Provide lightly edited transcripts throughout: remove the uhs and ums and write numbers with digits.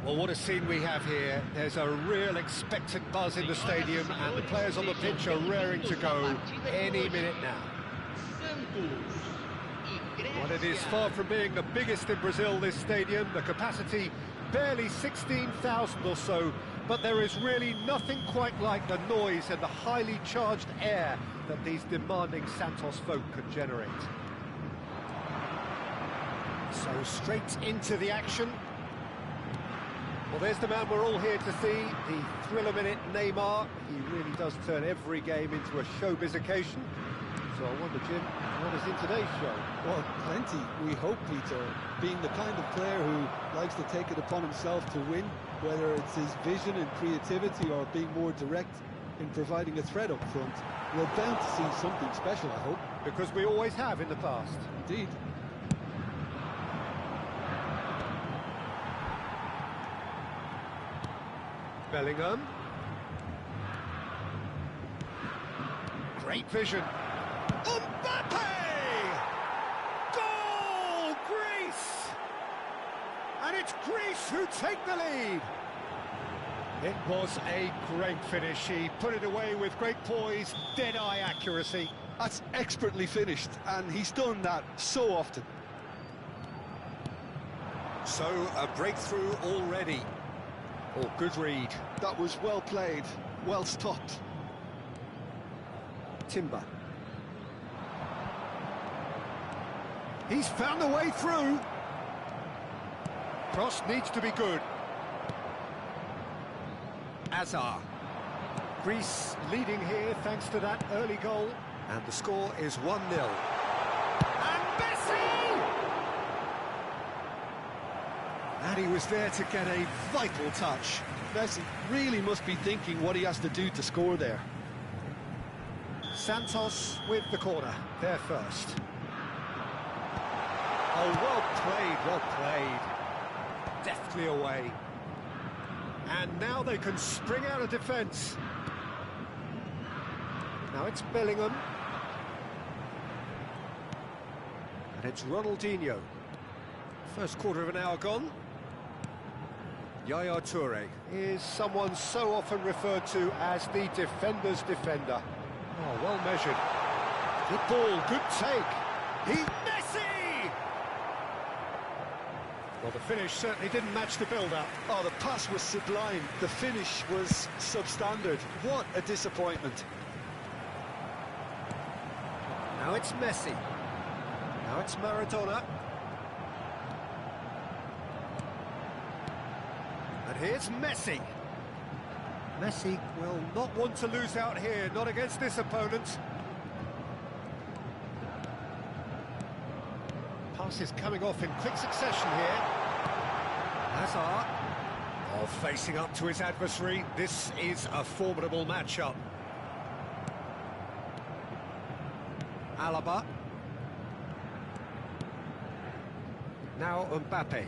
Well, what a scene we have here. There's a real expectant buzz in the stadium, and the players on the pitch are raring to go any minute now. Well, it is far from being the biggest in Brazil, this stadium. The capacity barely 16,000 or so, but there is really nothing quite like the noise and the highly charged air that these demanding Santos folk can generate. So straight into the action. Well, there's the man we're all here to see, the thriller-minute Neymar. He really does turn every game into a showbiz occasion. So I wonder, Jim, what is in today's show? Well, plenty, we hope, Peter. Being the kind of player who likes to take it upon himself to win, whether it's his vision and creativity or being more direct in providing a threat up front, we're bound to see something special, I hope. Because we always have in the past. Indeed. Bellingham. Great vision. Mbappe! Goal! Greece! And it's Greece who take the lead. It was a great finish. He put it away with great poise, dead-eye accuracy. That's expertly finished, and he's done that so often. So, a breakthrough already. Oh, good read. That was well played, well stopped. Timber. He's found a way through. Cross needs to be good. Azar. Greece leading here thanks to that early goal. And the score is 1-0. And Messi! And he was there to get a vital touch. Messi really must be thinking what he has to do to score there. Santos with the corner, there first. Oh, well played, well played. Deftly away. And now they can spring out of defence. Now it's Bellingham. And it's Ronaldinho. First quarter of an hour gone. Yaya Toure is someone so often referred to as the defender's defender. Oh, well measured. Good ball, good take. Messi! Well, the finish certainly didn't match the build-up. Oh, the pass was sublime. The finish was substandard. What a disappointment. Now it's Messi. Now it's Maradona. And here's Messi. Messi will not want to lose out here, not against this opponent. Passes coming off in quick succession here. Hazard. Oh, facing up to his adversary. This is a formidable matchup. Alaba. Now Mbappe.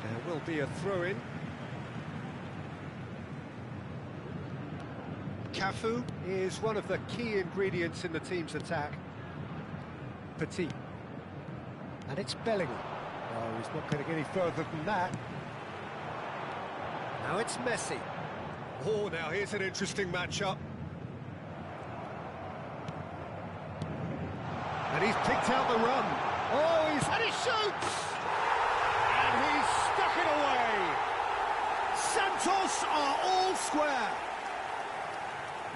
There will be a throw-in. Cafu is one of the key ingredients in the team's attack. Petit. And it's Bellingham. Oh, he's not going to get any further than that. Now it's Messi. Oh, now here's an interesting matchup. And he's picked out the run. Oh, and he shoots! And he's stuck it away. Santos are all square.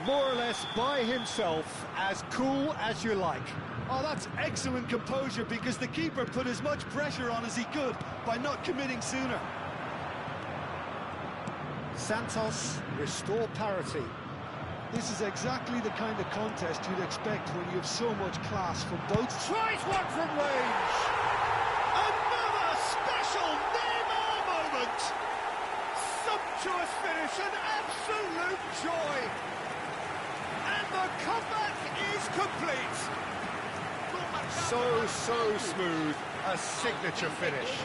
More or less by himself, as cool as you like. Oh, that's excellent composure, because the keeper put as much pressure on as he could by not committing sooner. Santos restore parity. This is exactly the kind of contest you'd expect when you have so much class from both. Tries one from range. Another special Neymar moment. Sumptuous finish, an absolute joy. And the comeback is complete. So smooth, a signature finish.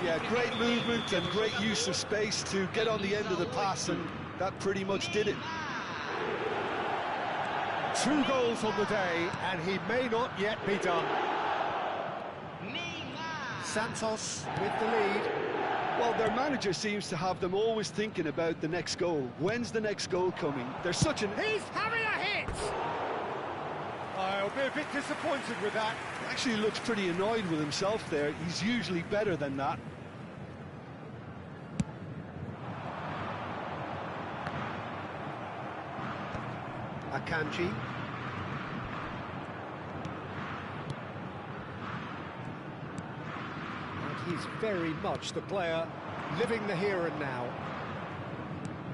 Yeah, great movement and great use of space to get on the end of the pass, and that pretty much did it. 2 goals on the day, and he may not yet be done. Santos with the lead. Well, their manager seems to have them always thinking about the next goal. When's the next goal coming? They're such an... He's having a hit! I'll be a bit disappointed with that. He actually looks pretty annoyed with himself there. He's usually better than that. Akanji. And he's very much the player living the here and now.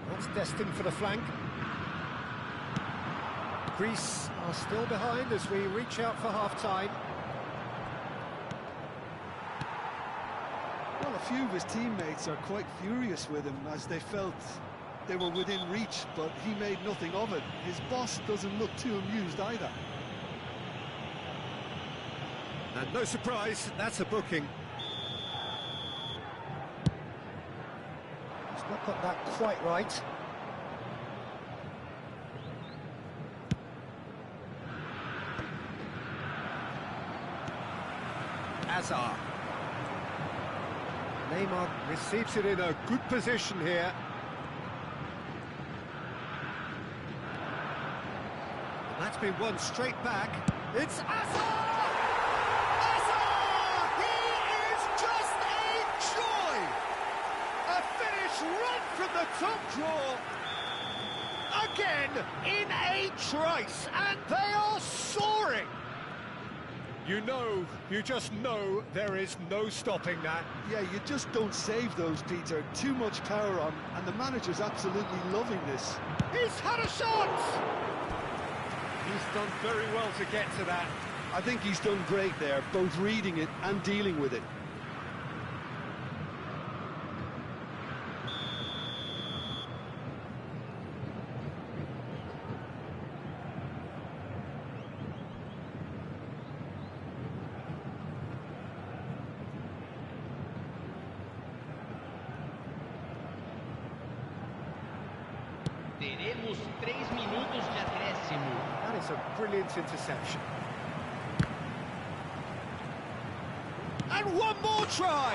That's destined for the flank. Greece are still behind as we reach out for half-time. Well, a few of his teammates are quite furious with him as they felt they were within reach, but he made nothing of it. His boss doesn't look too amused either. And no surprise, that's a booking. He's not got that quite right. Azar. Neymar receives it in a good position here. That's been won straight back. It's Azar! Azar! He is just a joy! A finish right from the top draw. Again, in a trice, and they are soaring. You just know there is no stopping that. Yeah, you just don't save those, Peter. Too much power on, and the manager's absolutely loving this. He's had a shot! He's done very well to get to that. I think he's done great there, both reading it and dealing with it. Teremos 3 minutos de acréscimo. That is a brilliant interception. And one more try!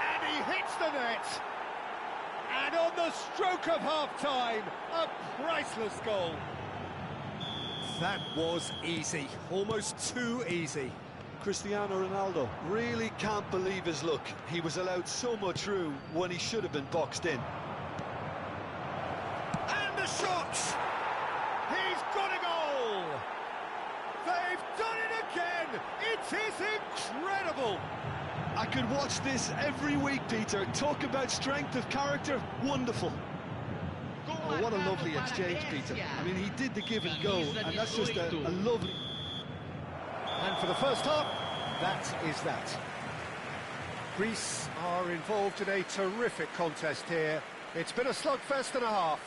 And he hits the net! And on the stroke of half-time, a priceless goal. That was easy, almost too easy. Cristiano Ronaldo really can't believe his luck. He was allowed so much room when he should have been boxed in. And the shot! He's got a goal! They've done it again! It is incredible! I could watch this every week, Peter. Talk about strength of character, wonderful. Oh, what a lovely exchange, Peter. I mean, he did the give and go, and that's just a lovely... And for the first half, that is that. Greece are involved in a terrific contest here. It's been a slugfest and a half.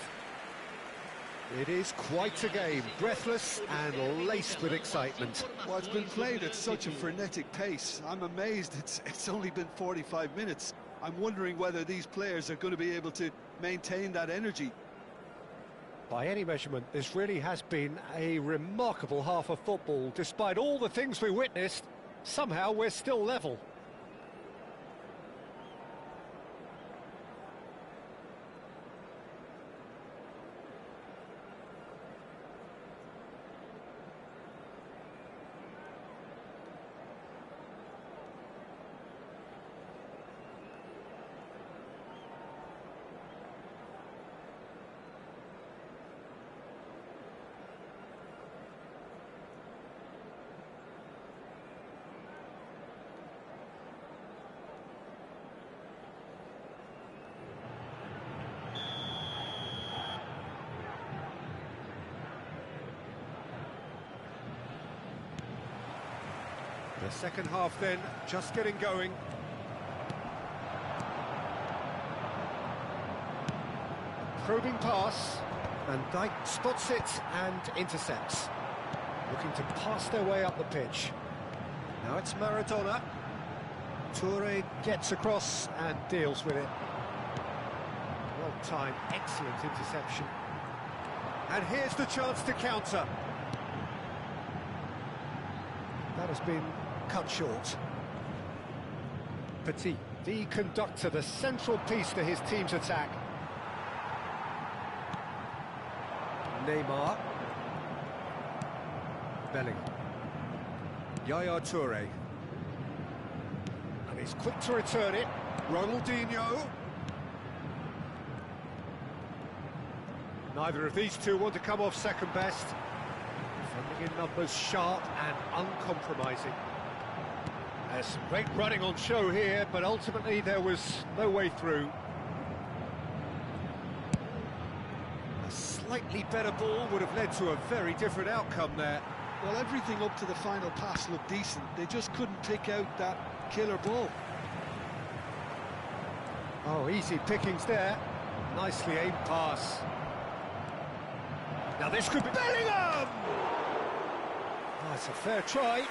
It is quite a game, breathless and laced with excitement. Well, it's been played at such a frenetic pace. I'm amazed it's only been 45 minutes. I'm wondering whether these players are going to be able to maintain that energy. By any measurement, this really has been a remarkable half of football. Despite all the things we witnessed, somehow we're still level. The second half then, just getting going. Probing pass, and Dijk spots it and intercepts. Looking to pass their way up the pitch. Now it's Maradona. Toure gets across and deals with it. Well timed, excellent interception. And here's the chance to counter. That has been cut short. Petit The conductor, the central piece to his team's attack. Neymar. Bellingham. Yaya Toure. And he's quick to return it. Ronaldinho. Neither of these two want to come off second best. Defending in numbers, sharp and uncompromising. There's some great running on show here, but ultimately there was no way through. A slightly better ball would have led to a very different outcome there. Well, everything up to the final pass looked decent. They just couldn't pick out that killer ball. Oh, easy pickings there. Nicely aimed pass. Now this could be Bellingham! Oh, it's a fair try,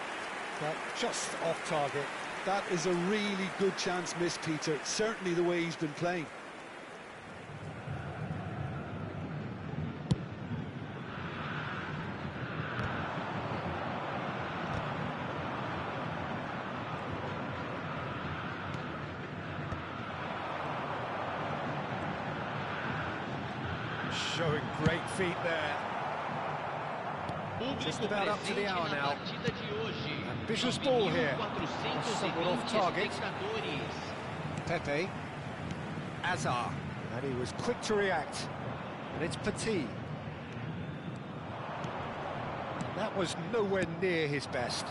but just off target. That is a really good chance missed, Peter. Certainly the way he's been playing. Showing great feet there. Just about up to the hour now. Ambitious ball here. Somewhat off target. Pepe. Azar. And he was quick to react. And it's Petit. That was nowhere near his best.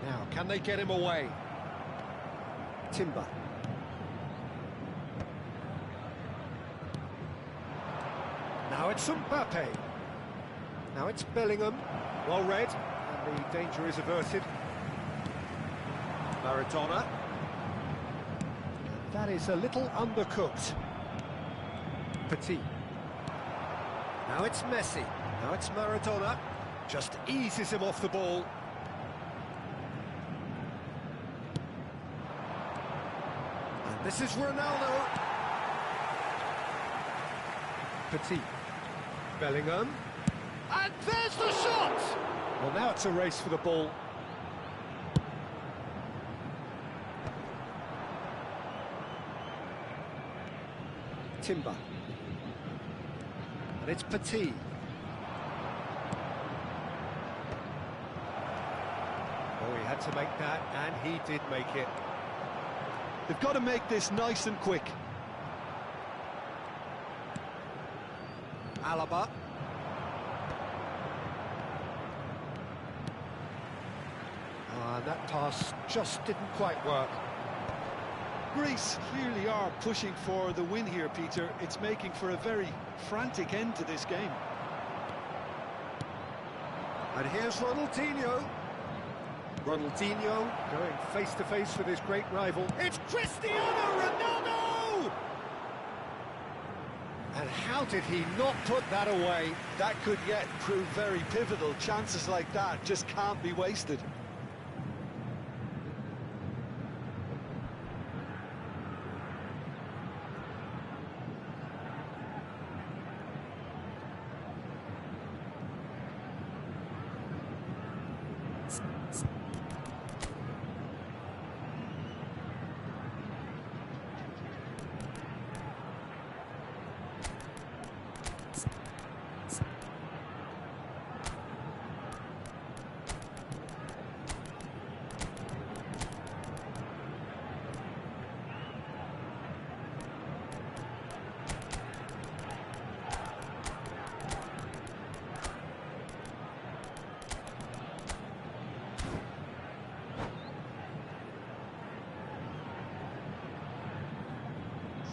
Now, can they get him away? Timber. Now it's Mbappe. Now it's Bellingham. Well read, and the danger is averted. Maradona. That is a little undercooked. Petit. Now it's Messi. Now it's Maradona. Just eases him off the ball. And this is Ronaldo. Petit. Bellingham. And there's the shot! Well, now it's a race for the ball. Timber. And it's Petit. Oh, he had to make that, and he did make it. They've got to make this nice and quick. Alaba. And that pass just didn't quite work. Greece clearly are pushing for the win here, Peter. It's making for a very frantic end to this game. And here's Ronaldinho. Ronaldinho going face-to-face with his great rival. It's Cristiano Ronaldo! And how did he not put that away? That could yet prove very pivotal. Chances like that just can't be wasted.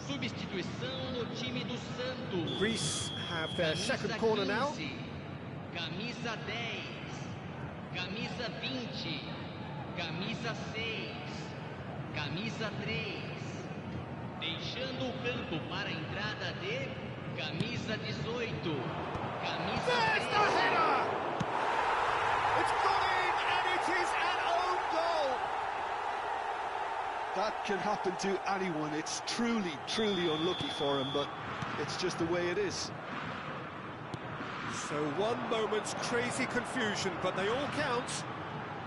Substituição no time do Santos. Greece have their second corner now. Camisa 10, camisa 20, camisa 6, camisa 3. Deixando o campo para a entrada de camisa 18, camisa There's 13. the header! It's gone in, and it is an own goal! That can happen to anyone. It's truly, truly unlucky for him, but it's just the way it is. So one moment's crazy confusion, but they all count.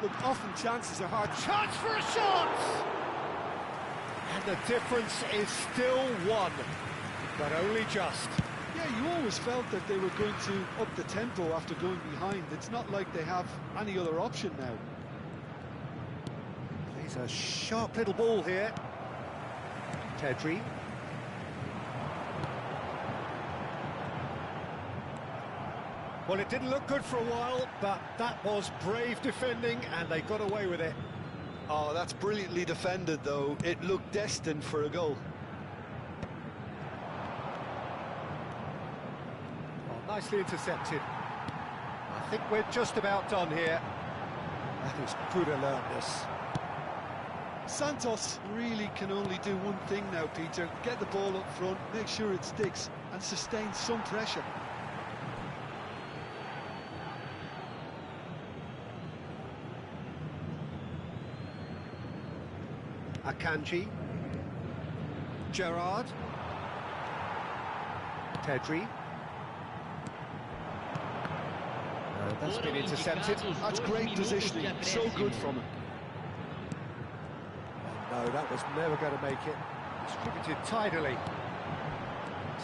Look, often chances are hard. Chance for a shot! And the difference is still one, but only just. Yeah, you always felt that they were going to up the tempo after going behind. It's not like they have any other option now. He's a sharp little ball here. Pedri. Well, it didn't look good for a while, but that was brave defending, and they got away with it. Oh, that's brilliantly defended, though. It looked destined for a goal. Oh, nicely intercepted. I think we're just about done here. That is good alertness. Santos really can only do one thing now, Peter. Get the ball up front, make sure it sticks, and sustain some pressure. Akanji. Gerrard. Pedri. That's been intercepted. That's great positioning, so good from him. No, that was never going to make it. Distributed tidily.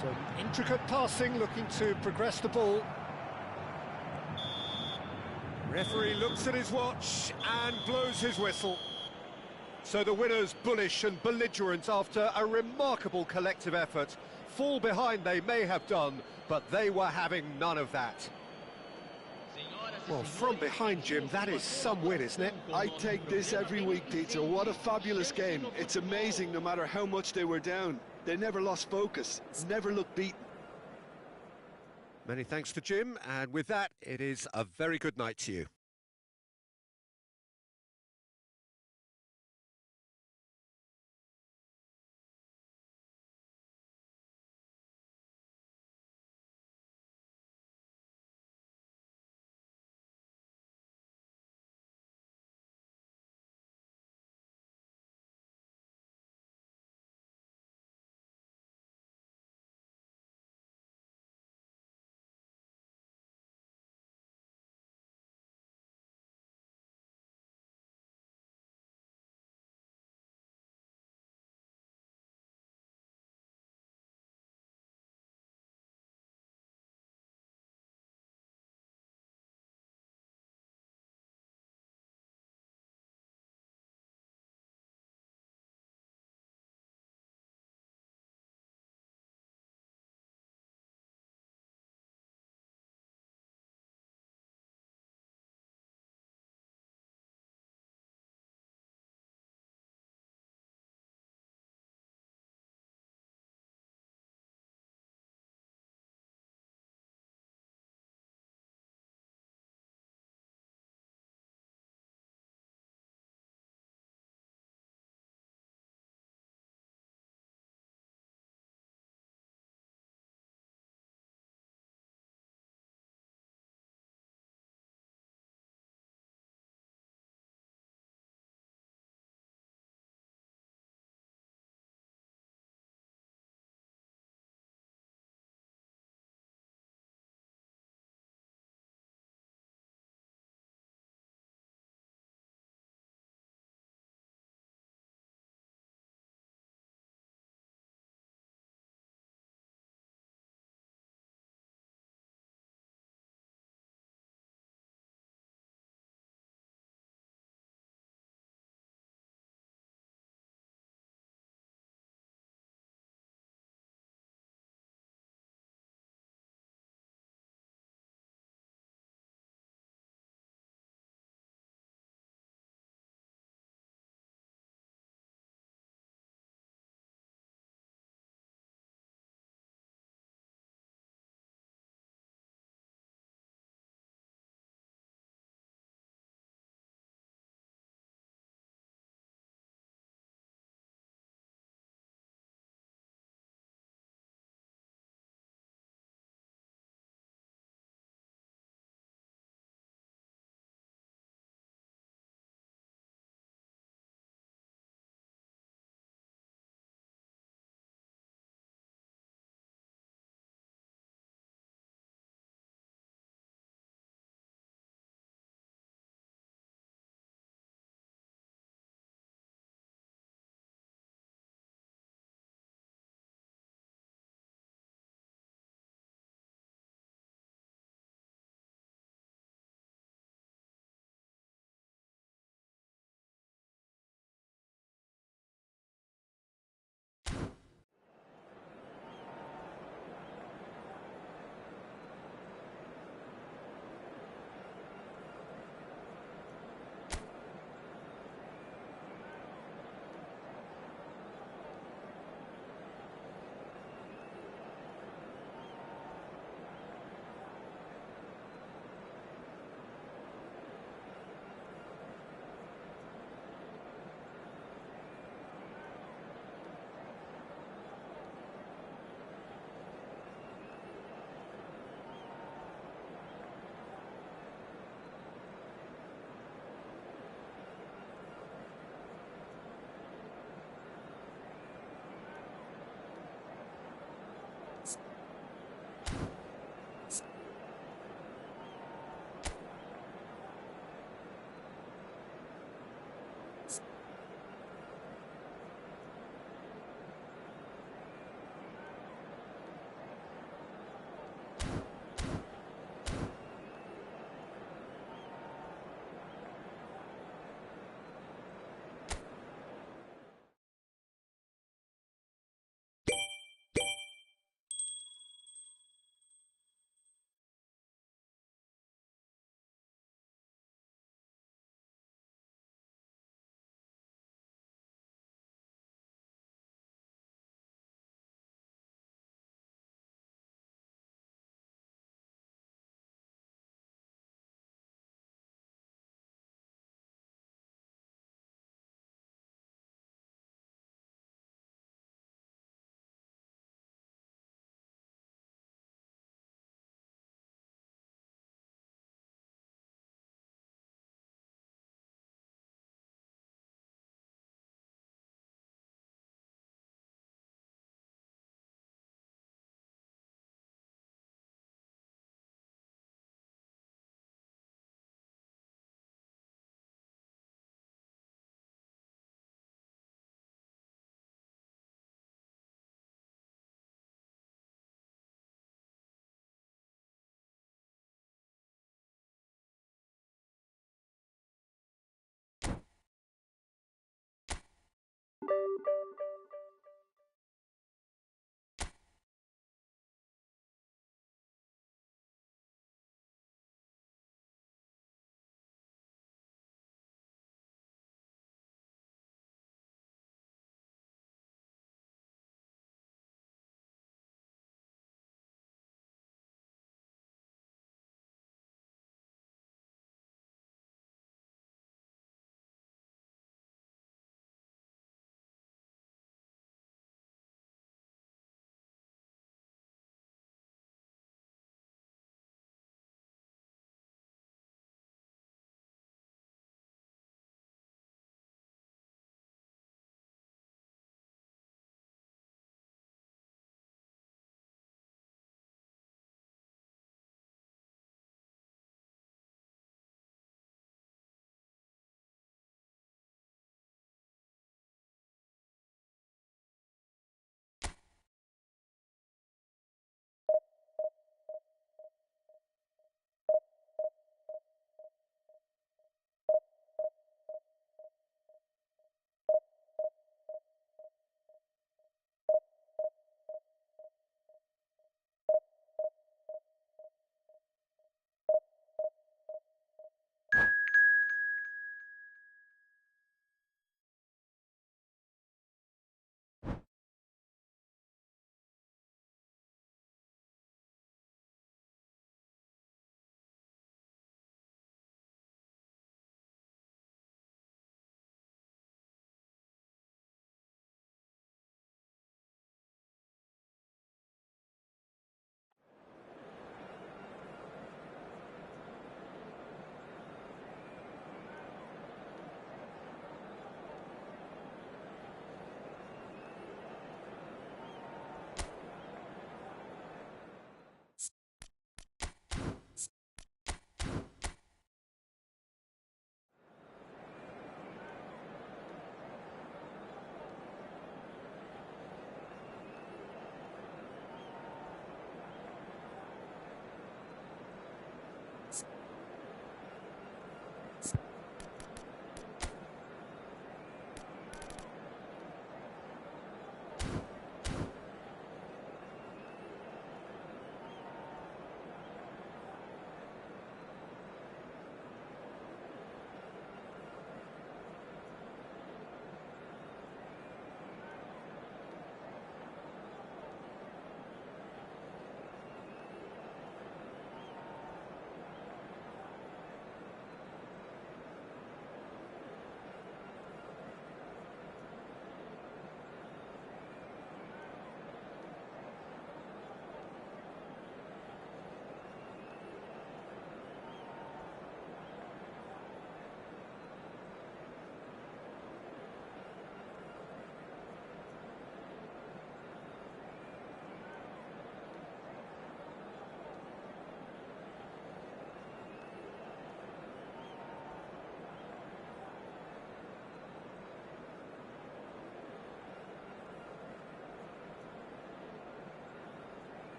Some intricate passing, looking to progress the ball. Referee looks at his watch and blows his whistle. So the winners, bullish and belligerent after a remarkable collective effort. Fall behind they may have done, but they were having none of that. Well, from behind, Jim, that is some win, isn't it? I take this every week, Peter. What a fabulous game. It's amazing no matter how much they were down. They never lost focus, never looked beaten. Many thanks to Jim, and with that, it is a very good night to you.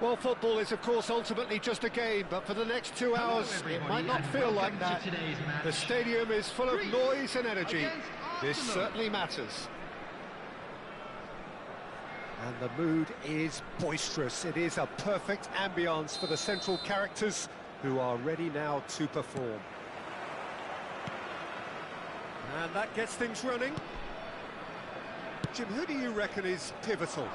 Well, football is, of course, ultimately just a game, but for the next 2 hours, it might not feel like that. The stadium is full of noise and energy. This certainly matters. And the mood is boisterous. It is a perfect ambience for the central characters who are ready now to perform. And that gets things running. Jim, who do you reckon is pivotal?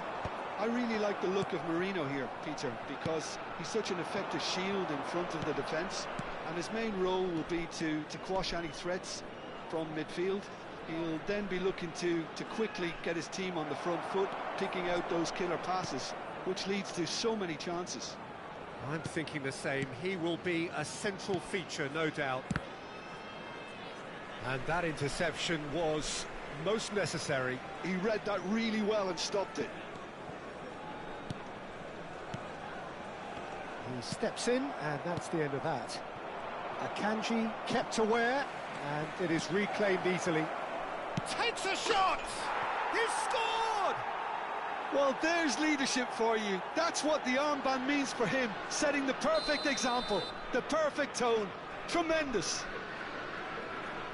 I really like the look of Marino here, Peter, because he's such an effective shield in front of the defence, and his main role will be to quash any threats from midfield. He'll then be looking to quickly get his team on the front foot, picking out those killer passes, which leads to so many chances. I'm thinking the same. He will be a central feature, no doubt. And that interception was most necessary. He read that really well and stopped it. He steps in, and that's the end of that. Akanji kept aware, and it is reclaimed easily. Takes a shot! He's scored! Well, there's leadership for you. That's what the armband means for him, setting the perfect example, the perfect tone. Tremendous.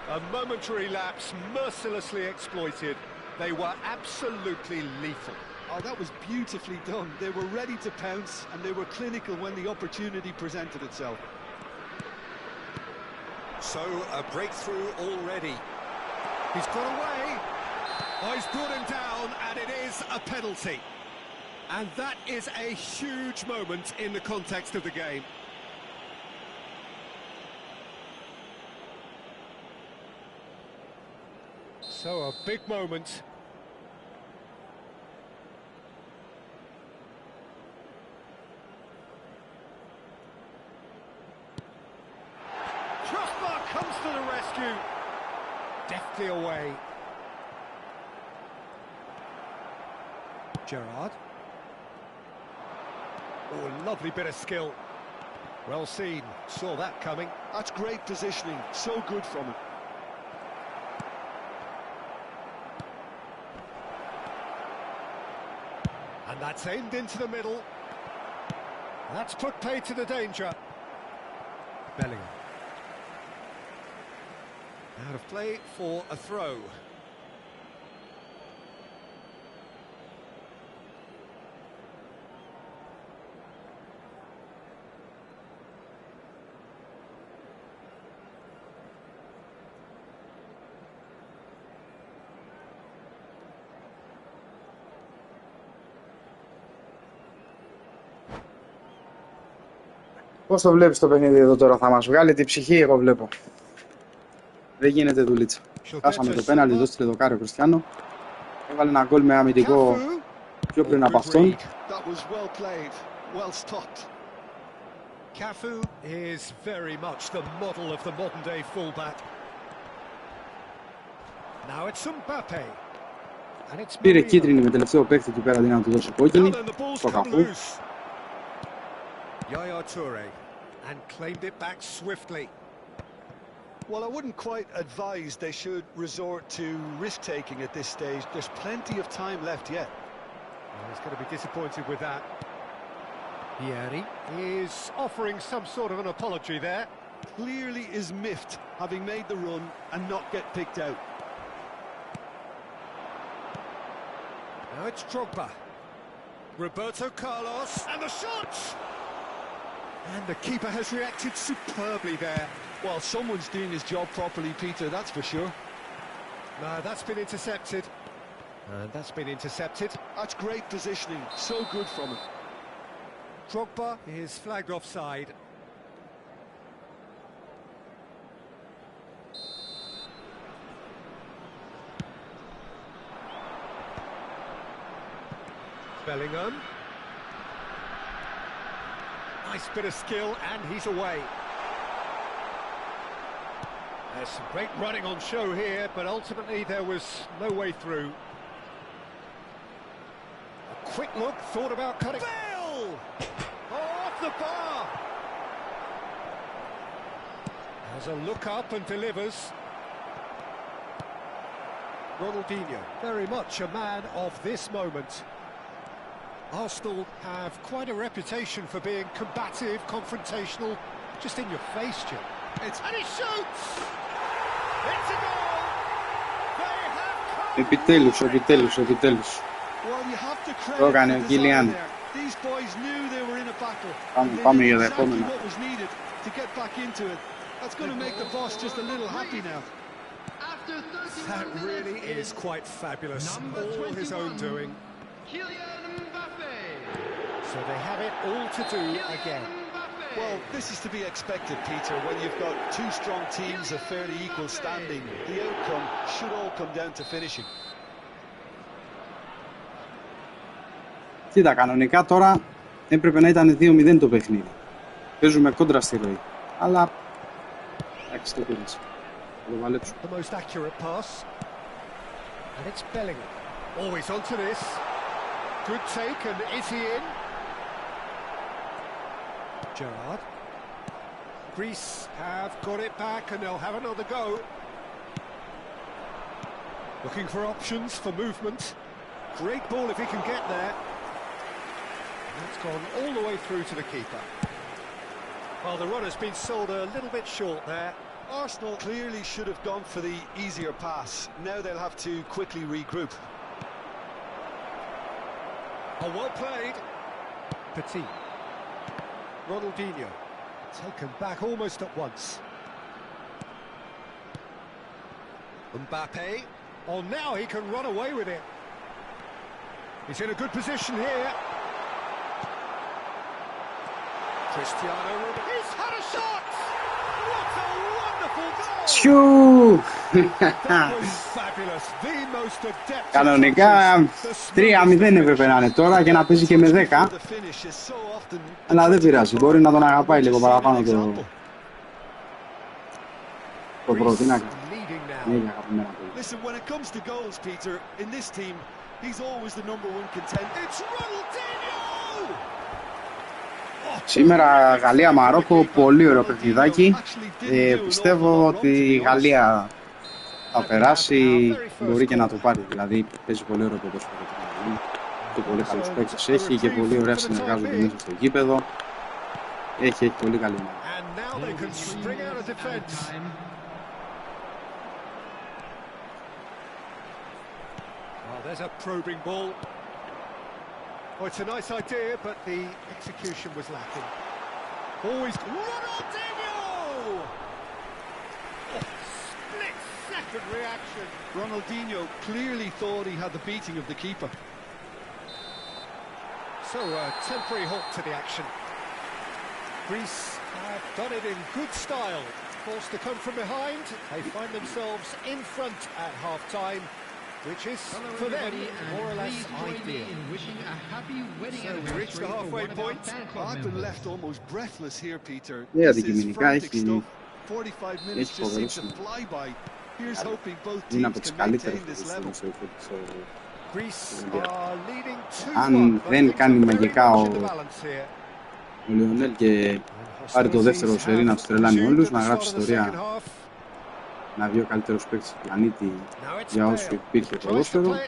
A momentary lapse mercilessly exploited. They were absolutely lethal. Oh, that was beautifully done. They were ready to pounce, and they were clinical when the opportunity presented itself. So, a breakthrough already. He's got away. Oh, he's brought him down, and it is a penalty. And that is a huge moment in the context of the game. So, a big moment. Crossbar comes to the rescue. Deftly away. Gerrard. Oh, lovely bit of skill. Well seen. Saw that coming. That's great positioning. So good from him. And that's aimed into the middle. That's put pay to the danger. Bellingham. Out of play for a throw. Πώς το βλέπεις το παιχνίδι εδώ τώρα, θα μας βγάλει την ψυχή, εγώ βλέπω. Δεν γίνεται δουλίτσα. Χάσαμε το πέναλτι, δώστε το κάριο Κριστιάνο. Έβαλε ένα γκολ με αμυντικό πιο πριν από αυτόν. Cafu is very much the model of the modern day fullback. Now it's Mbappe. And it's Πήρε κίτρινη με τελευταίο παίκτη του πέρα, να του δώσει κόκκινη. Στο καφού. Yaya Toure, and claimed it back swiftly. Well, I wouldn't quite advise they should resort to risk-taking at this stage. There's plenty of time left yet. Well, he's going to be disappointed with that. Vieri is offering some sort of an apology there. Clearly is miffed, having made the run and not get picked out. Now it's Drogba. Roberto Carlos, and the shot! And the keeper has reacted superbly there. Well, someone's doing his job properly, Peter, that's for sure. No, that's been intercepted. And that's been intercepted. That's great positioning, so good from him. Drogba is flagged offside. Bellingham. Nice bit of skill, and he's away. There's some great running on show here, but ultimately there was no way through. A quick look, thought about cutting. Bale! Oh, off the bar! Has a look up and delivers. Ronaldinho, very much a man of this moment. Arsenal have quite a reputation for being combative, confrontational, just in your face, Jim. And he shoots! It's a goal! They have come! Επιτέλους. Well, you have to Το credit έκανε the ο design Κίλιαν. there. These boys knew they were in a battle. Πάμε They για did τα exactly επόμενα. what was needed to get back into it. That's going to make the boss just a little happy now. After 31 That really minutes is quite fabulous. number All his own 21, doing. Kylian Mbappe. So they have it all to do again. Well, this is to be expected, Peter. When you've got two strong teams of fairly equal standing, the outcome should all come down to finishing. Κοίτα, κανονικά τώρα έπρεπε να ήταν 2-0 το παιχνίδι. Παίζουμε κόντρα στη ροή. Αλλά εντάξει, το πήρες. Θα το βαλέψουμε. The most accurate pass. And it's Bellingham. Always onto this. Good take, and is he in? Gerrard. Greece have got it back and they'll have another go. Looking for options for movement. Great ball if he can get there. That's gone all the way through to the keeper. Well, the run has been sold a little bit short there. Arsenal clearly should have gone for the easier pass. Now they'll have to quickly regroup. Oh, well played. Petit. Ronaldinho. Taken back almost at once. Mbappe. Oh, now he can run away with it. He's in a good position here. Cristiano Ronaldo. He's had a shot! What a wonderful goal! Σιου! That was fabulous. The most adept. Κανονικά 3-0 έπρεπε να είναι τώρα και να παίζει και με 10. Αλλά δεν πειράζει, μπορεί να τον αγαπάει λίγο παραπάνω το πρώτο. Τι να κάνει. Είναι αγαπημένα πολύ. Listen, when it comes to goals, Peter, in this team, he's always the number one contender. It's Ronaldinho! Σήμερα Γαλλία-Μαρόκο, πολύ ωραίο παιχνιδάκι. Πιστεύω ότι η Γαλλία θα περάσει, μπορεί και να το πάρει. Δηλαδή παίζει πολύ ωραίο ποδόσφαιρο. Και πολύ καλούς παίκτες έχει και πολύ ωραία συνεργάζονται μέσα στο γήπεδο. Έχει πολύ καλή μάχη. There's a probing ball. Oh, it's a nice idea, but the execution was lacking. Always Ronaldinho! Oh, split-second reaction. Ronaldinho clearly thought he had the beating of the keeper. So a temporary halt to the action. Greece have done it in good style. Forced to come from behind. They find themselves in front at half-time, which is for them more or less ideal. So we reached the halfway point. I've been left almost breathless here, Peter. Yeah, This is frantic stuff. 45 minutes just seem to fly by. Here's hoping both teams can maintain this level. Greece are leading 2-1. Αν δεν κάνει μαγικά ο Λιονέλ και πάρει το δεύτερο σερί να τους τρελάνει όλους, να γράψει ιστορία, να βγει ο καλύτερος παίκτης του πλανήτη για όσο υπήρχε ποδόσφαιρο.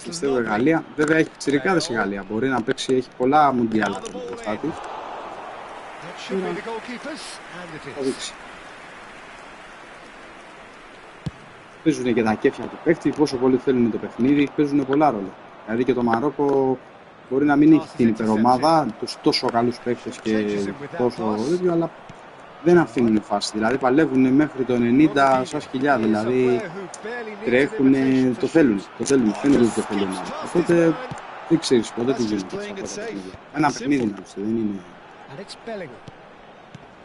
Πιστεύω η Γαλλία, βέβαια έχει πιτσιρικάδες η Γαλλία, μπορεί να παίξει, έχει πολλά μουντιάλ μπροστά της. Θα δείξει. Παίζουν και τα κέφια του παίκτη, πόσο πολύ θέλουν το παιχνίδι, παίζουν πολλά ρόλο. Δηλαδή και το Μαρόκο μπορεί να μην έχει την υπερομάδα, τους τόσο καλούς παίκτες και τόσο ίδιο, αλλά δεν αφήνουν φάση. Δηλαδή παλεύουν μέχρι το 90 σαν σκυλιά, δηλαδή τρέχουν, το θέλουν, φαίνεται ότι το θέλουν. Οπότε δεν ξέρεις ποτέ τι γίνεται σε αυτό το παιχνίδι. Ένα παιχνίδι να δεν είναι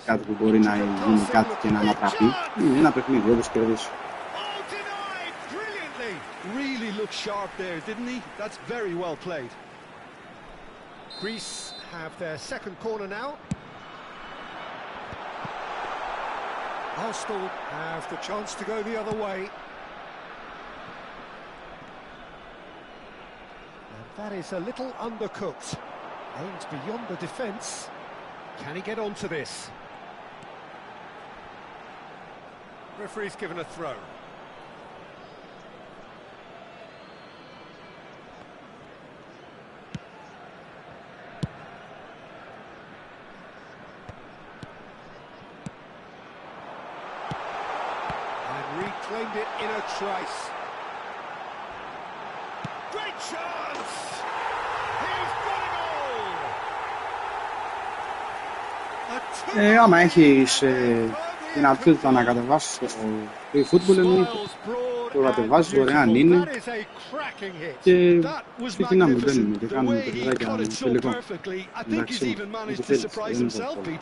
κάτι που μπορεί να γίνει κάτι και να ανατραπεί. Είναι ένα παιχνίδι, όπως κερδίσει. Really looked sharp there, didn't he? That's very well played. Greece have their second corner now. Arsenal have the chance to go the other way. And that is a little undercooked. Aimed beyond the defence. Can he get onto this? Referee's given a throw. reclaimed it in a trice. Great chance! He's got it all! Άμα έχεις δυνατότητα να κατεβάσεις το eFootball, εννοείται το κατεβάζεις, δωρεάν είναι και ξεκινάμε, μπαίνουμε και κάνουμε παιχνιδάκια τελικό. Εντάξει, όπως θέλεις, δεν είναι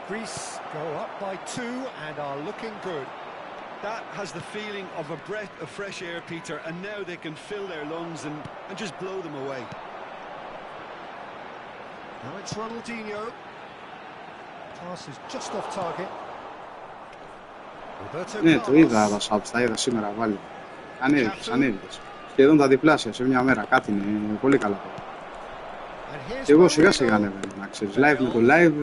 Greece go up by 2 and are looking good. That has the feeling of a breath of fresh air, Peter, and now they can fill their lungs and just blow them away. Now it's Ronaldinho. Pass is just off target. Ναι, το είδα τα subs, τα είδα σήμερα βάλει. Ανέβηκες. Σχεδόν τα διπλάσια σε μια μέρα, κάτι είναι πολύ καλά. Και εγώ σιγά σιγά ανέβαινα, να ξέρεις, live με το live,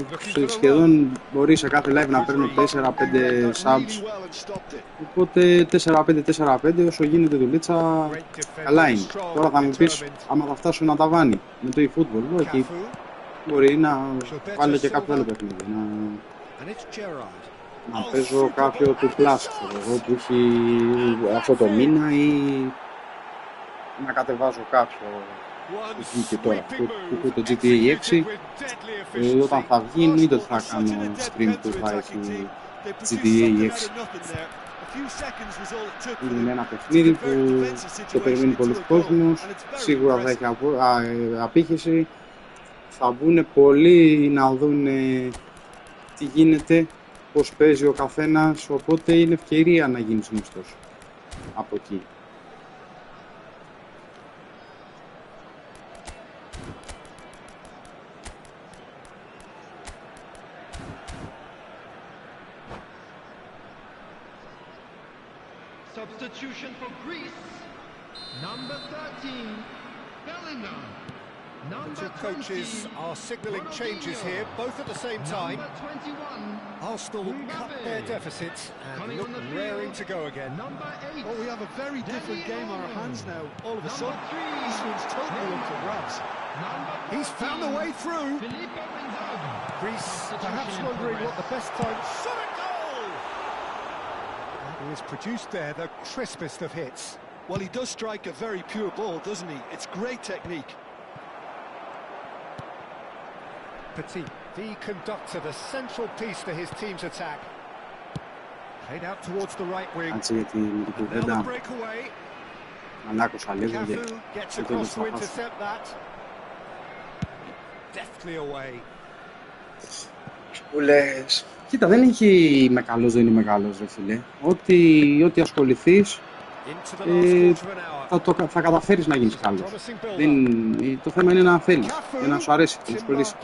σχεδόν μπορεί σε κάθε live να παίρνω 4-5 subs. Οπότε 4-5 όσο γίνεται δουλίτσα, καλά είναι. Τώρα θα μου πεις, άμα θα φτάσω να τα βάνει με το eFootball, εκεί μπορεί να βάλω και κάποιο άλλο παιχνίδι. Να παίζω κάποιο του Plus, ξέρω εγώ, που έχει αυτό το μήνα ή να κατεβάζω κάποιο που βγήκε τώρα, που έχω το GTA 6, όταν θα βγει εννοείται ότι θα κάνω stream που θα έχει GTA 6. Είναι ένα παιχνίδι που το περιμένει πολλούς κόσμος, σίγουρα θα έχει απήχηση, θα μπουν πολλοί να δουν τι γίνεται, πώς παίζει ο καθένας, οπότε είναι ευκαιρία να γίνεις γνωστός από εκεί. Substitution for Greece. Number 13, Bellingham. The two coaches are signalling changes here, both at the same time. Arsenal cut their deficits and look raring to go again. Well, we have a very different game on our hands now. All of a sudden, this one's totally up for grabs. He's found a way through. Greece perhaps wondering what the best time. Shot at goal! He has produced there the crispest of hits. Well, he does strike a very pure ball, doesn't he? It's great technique. Petit, the conductor, the central piece to his team's attack. Played out towards the right wing. Now the breakaway. Cafu gets across to intercept that. Deftly away. Που λες, κοίτα, δεν έχει είμαι καλός, δεν είμαι καλός, ρε φίλε. Ό,τι ασχοληθείς, θα καταφέρεις να γίνεις καλός. Το θέμα είναι να θέλεις και να σου αρέσει και να ασχολείσαι.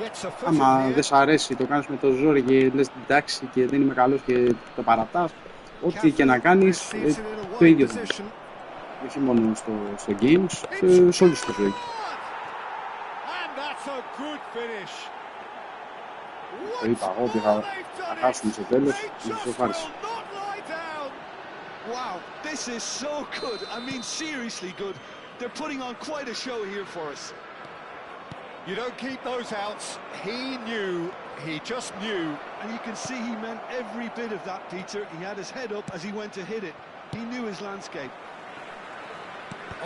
Άμα δεν σου αρέσει, το κάνεις με το ζόρι και λες εντάξει και δεν είμαι καλός και το παρατάς, ό,τι και να κάνεις, το ίδιο θα είναι. Όχι μόνο στο games, σε όλη τη ζωή. Το είπα εγώ ότι θα χάσουμε στο τέλος, να το πάρεις. Wow, this is so good. I mean, seriously good. They're putting on quite a show here for us. You don't keep those outs. He just knew. And you can see he meant every bit of that, Peter. He had his head up as he went to hit it. He knew his landscape.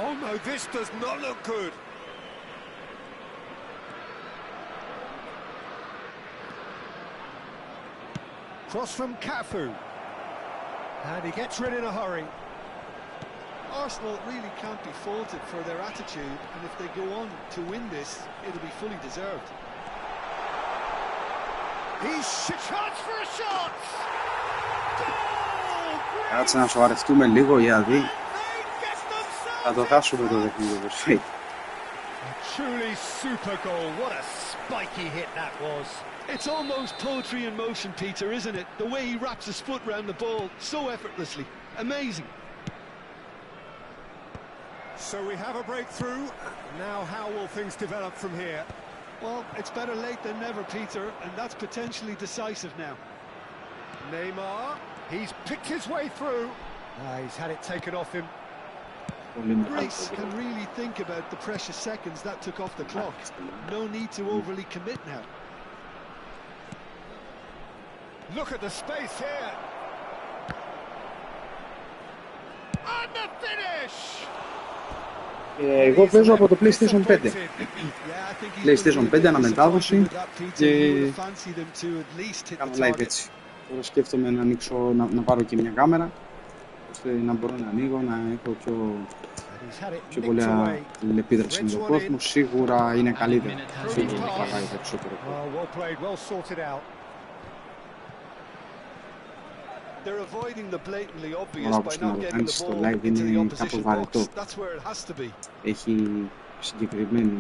Oh no, this does not look good. Cross from Cafu. And he gets rid in a hurry. Arsenal really can't be faulted for their attitude, and if they go on to win this, it'll be fully deserved. He's chance for a shot! Goal! Κάτσε να σοβαρευτούμε λίγο γιατί θα το χάσουμε το παιχνίδι όπως φύγει. Truly super goal. What a spiky hit that was. It's almost poetry in motion, Peter, isn't it? The way he wraps his foot round the ball so effortlessly. Amazing. So we have a breakthrough. Now how will things develop from here? Well, it's better late than never, Peter, and that's potentially decisive now. Neymar, he's picked his way through. He's had it taken off him. Greece can really think about the precious seconds that took off the clock. No need to overly commit now. Look at the space here. And the finish! Εγώ παίζω από το PlayStation 5. PlayStation 5 αναμετάδοση και κάνω live έτσι. Τώρα σκέφτομαι να ανοίξω, να πάρω και μια κάμερα ώστε να μπορώ να ανοίγω, να έχω πιο πολύ αλληλεπίδραση με τον κόσμο. Σίγουρα είναι καλύτερα. Σίγουρα θα πάει περισσότερο. Όλα όπως να το κάνεις στο live είναι κάπως βαρετό. Έχει συγκεκριμένη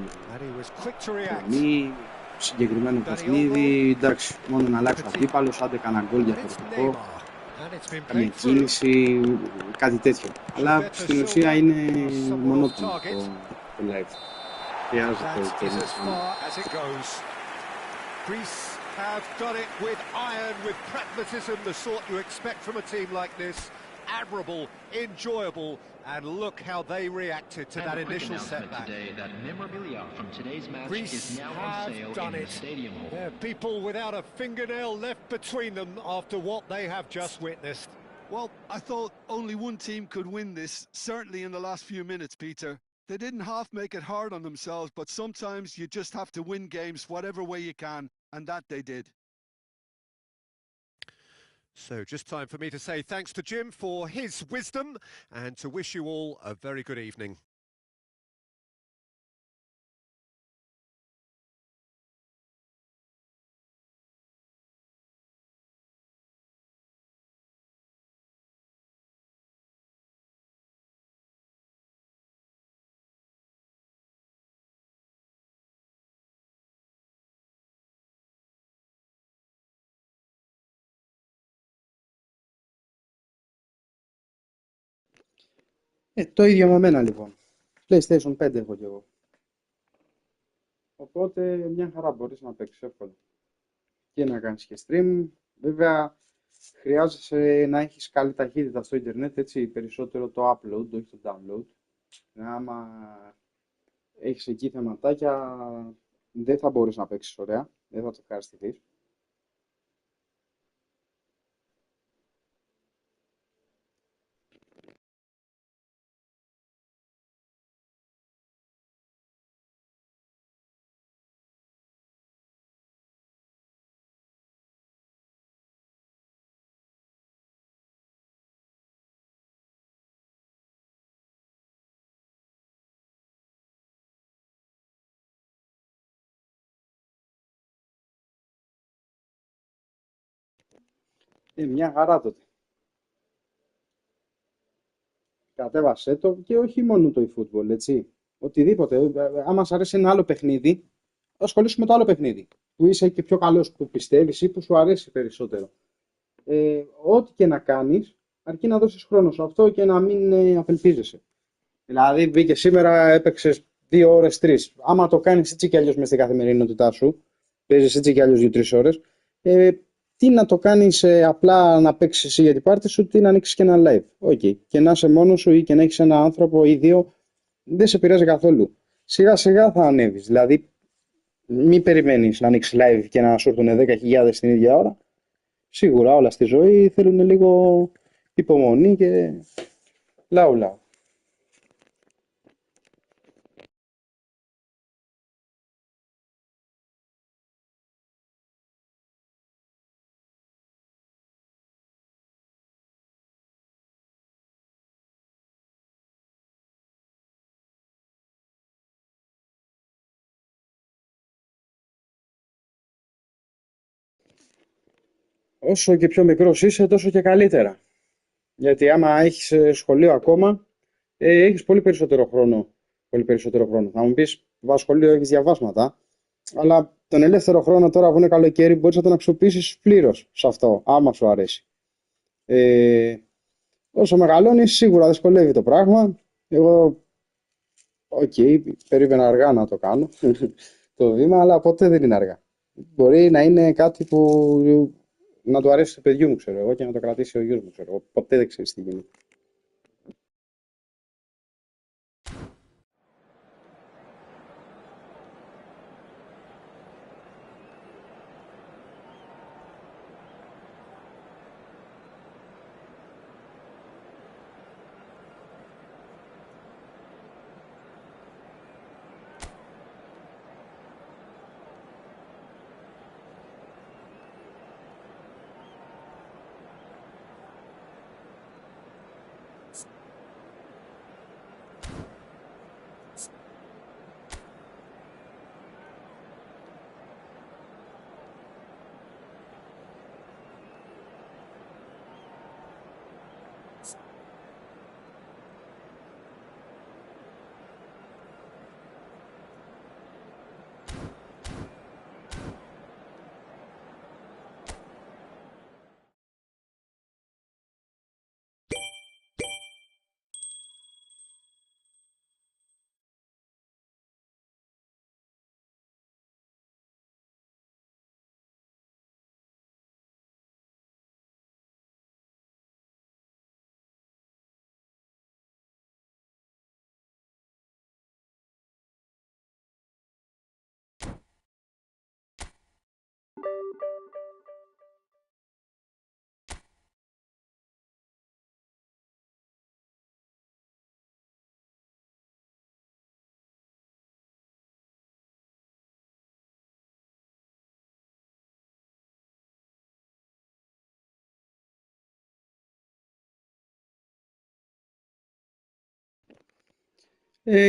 γραμμή, συγκεκριμένο παιχνίδι. Εντάξει, μόνο να αλλάξει ο αντίπαλος, άντε κανένα γκολ διαφορετικό, καμία κίνηση, κάτι τέτοιο. Αλλά στην ουσία είναι μονότονο το live. Χρειάζεται και have done it with iron, with pragmatism, the sort you expect from a team like this. Admirable, enjoyable, and look how they reacted to that initial setback. Today, that memorabilia from today's match Greece is now on have sale done in it. the stadium hall. There are people without a fingernail left between them after what they have just witnessed. Well, I thought only one team could win this, certainly in the last few minutes, Peter. They didn't half make it hard on themselves, but sometimes you just have to win games whatever way you can, and that they did. So just time for me to say thanks to Jim for his wisdom and to wish you all a very good evening. Το ίδιο με μένα λοιπόν. PlayStation 5 έχω κι εγώ. Οπότε μια χαρά μπορείς να παίξεις εύκολα. Και να κάνεις και stream. Βέβαια χρειάζεσαι να έχεις καλή ταχύτητα στο ίντερνετ, έτσι, περισσότερο το upload, όχι το download. Άμα έχεις εκεί θεματάκια δεν θα μπορείς να παίξεις ωραία, δεν θα το ευχαριστηθείς. Μια χαρά τότε. Κατέβασέ το και όχι μόνο το eFootball, έτσι. Οτιδήποτε. Άμα σ' αρέσει ένα άλλο παιχνίδι, ασχολήσου με το άλλο παιχνίδι. Που είσαι και πιο καλός, που πιστεύεις ή που σου αρέσει περισσότερο. Ό,τι και να κάνεις, αρκεί να δώσεις χρόνο σε αυτό και να μην απελπίζεσαι. Δηλαδή, μπήκε σήμερα, έπαιξες 2 ώρες, 3. Άμα το κάνεις έτσι κι αλλιώς μες στην καθημερινότητά σου, παίζεις έτσι κι αλλιώς 2-3 ώρες, τι να το κάνεις απλά να παίξεις εσύ για την πάρτι σου, τι να ανοίξεις και ένα live. Okay. Και να είσαι μόνος σου ή και να έχεις ένα άνθρωπο ή 2, δεν σε πειράζει καθόλου. Σιγά σιγά θα ανέβεις. Δηλαδή, μην περιμένεις να ανοίξεις live και να σου έρθουν 10.000 την ίδια ώρα. Σίγουρα όλα στη ζωή θέλουν λίγο υπομονή και λαού. Όσο και πιο μικρός είσαι, τόσο και καλύτερα. Γιατί άμα έχεις σχολείο ακόμα, έχεις πολύ περισσότερο χρόνο. Θα μου πεις, βάζω σχολείο, έχεις διαβάσματα, αλλά τον ελεύθερο χρόνο τώρα που είναι καλοκαίρι μπορείς να τον αξιοποιήσεις πλήρως σε αυτό, άμα σου αρέσει. Όσο μεγαλώνεις, σίγουρα δυσκολεύει το πράγμα. Εγώ, περίμενα αργά να το κάνω το βήμα, αλλά ποτέ δεν είναι αργά. Μπορεί να είναι κάτι που να του αρέσει το παιδιού μου, ξέρω εγώ, και να το κρατήσει ο γιος μου, ξέρω εγώ. Ποτέ δεν ξέρεις τι γίνεται.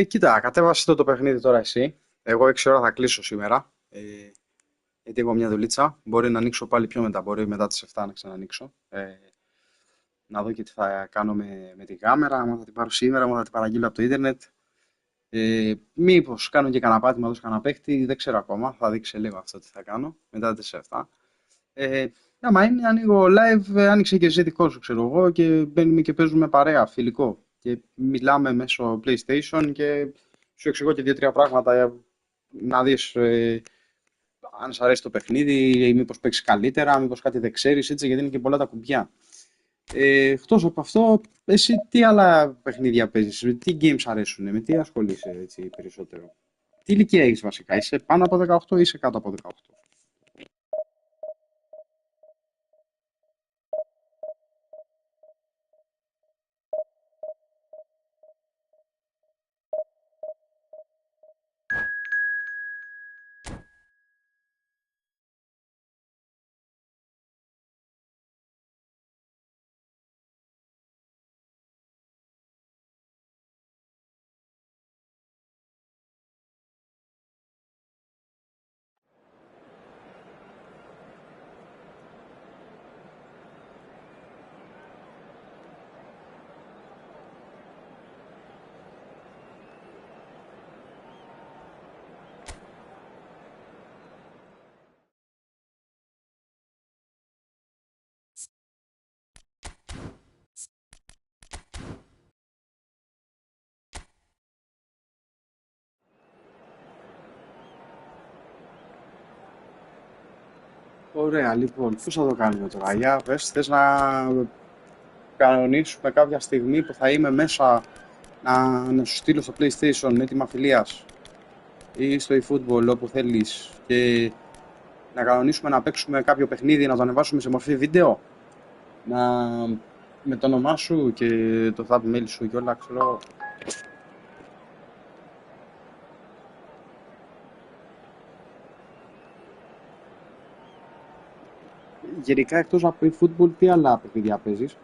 Κοίτα, κατέβασε το παιχνίδι τώρα εσύ. Εγώ 6 ώρα θα κλείσω σήμερα. Γιατί έχω μια δουλίτσα. Μπορεί να ανοίξω πάλι πιο μετά. Μπορεί μετά τις 7 να ξανανοίξω. Να δω και τι θα κάνω με τη κάμερα. Αν θα την πάρω σήμερα, αν θα την παραγγείλω από το ίντερνετ. Μήπως κάνω και κανένα πάτημα, δώσω κανένα παίχτη. Δεν ξέρω ακόμα. Θα δείξει λίγο αυτό τι θα κάνω μετά τις 7. Άμα είναι, ανοίγω live, άνοιξε και εσύ δικό σου, ξέρω εγώ, και μπαίνουμε και παίζουμε παρέα, φιλικό. Και μιλάμε μέσω PlayStation και σου εξηγώ και 2-3 πράγματα να δεις αν σ' αρέσει το παιχνίδι ή μήπως παίξεις καλύτερα, μήπως κάτι δεν ξέρεις, έτσι, γιατί είναι και πολλά τα κουμπιά. Εκτός από αυτό, εσύ τι άλλα παιχνίδια παίζεις, τι games αρέσουν, με τι ασχολείσαι έτσι, περισσότερο. Τι ηλικία έχεις βασικά, είσαι πάνω από 18 ή είσαι κάτω από 18. Ωραία, λοιπόν, πώς θα το κάνουμε τώρα, για πες, θες να κανονίσουμε κάποια στιγμή που θα είμαι μέσα να σου στείλω στο PlayStation έτοιμα αφιλίας ή στο eFootball όπου θέλεις και να κανονίσουμε να παίξουμε κάποιο παιχνίδι, να το ανεβάσουμε σε μορφή βίντεο, με το όνομά σου και το thumbnail σου και όλα, ξέρω. Γενικά, εκτός από eFootball, τι άλλα παιχνίδια παίζεις?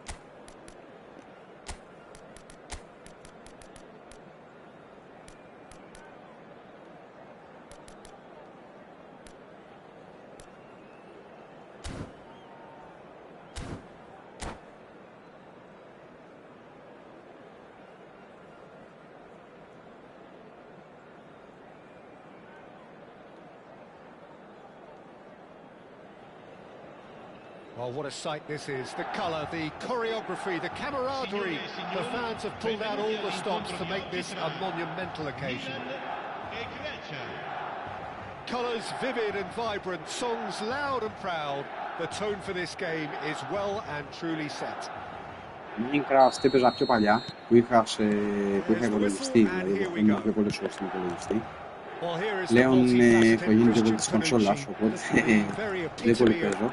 Oh, what a sight this is. The colour, the choreography, the camaraderie. The fans have pulled out all the stops to make this a monumental occasion. Colours vivid and vibrant, songs loud and proud. The tone for this game is well and truly set. Minecraft έπαιζα πιο παλιά, που είχα υπολογιστή, δηλαδή έχω πιο πολλές ώρες στην υπολογιστή. Πλέον έχω γίνει και εγώ της κονσόλας, οπότε δεν πολύ παίζω.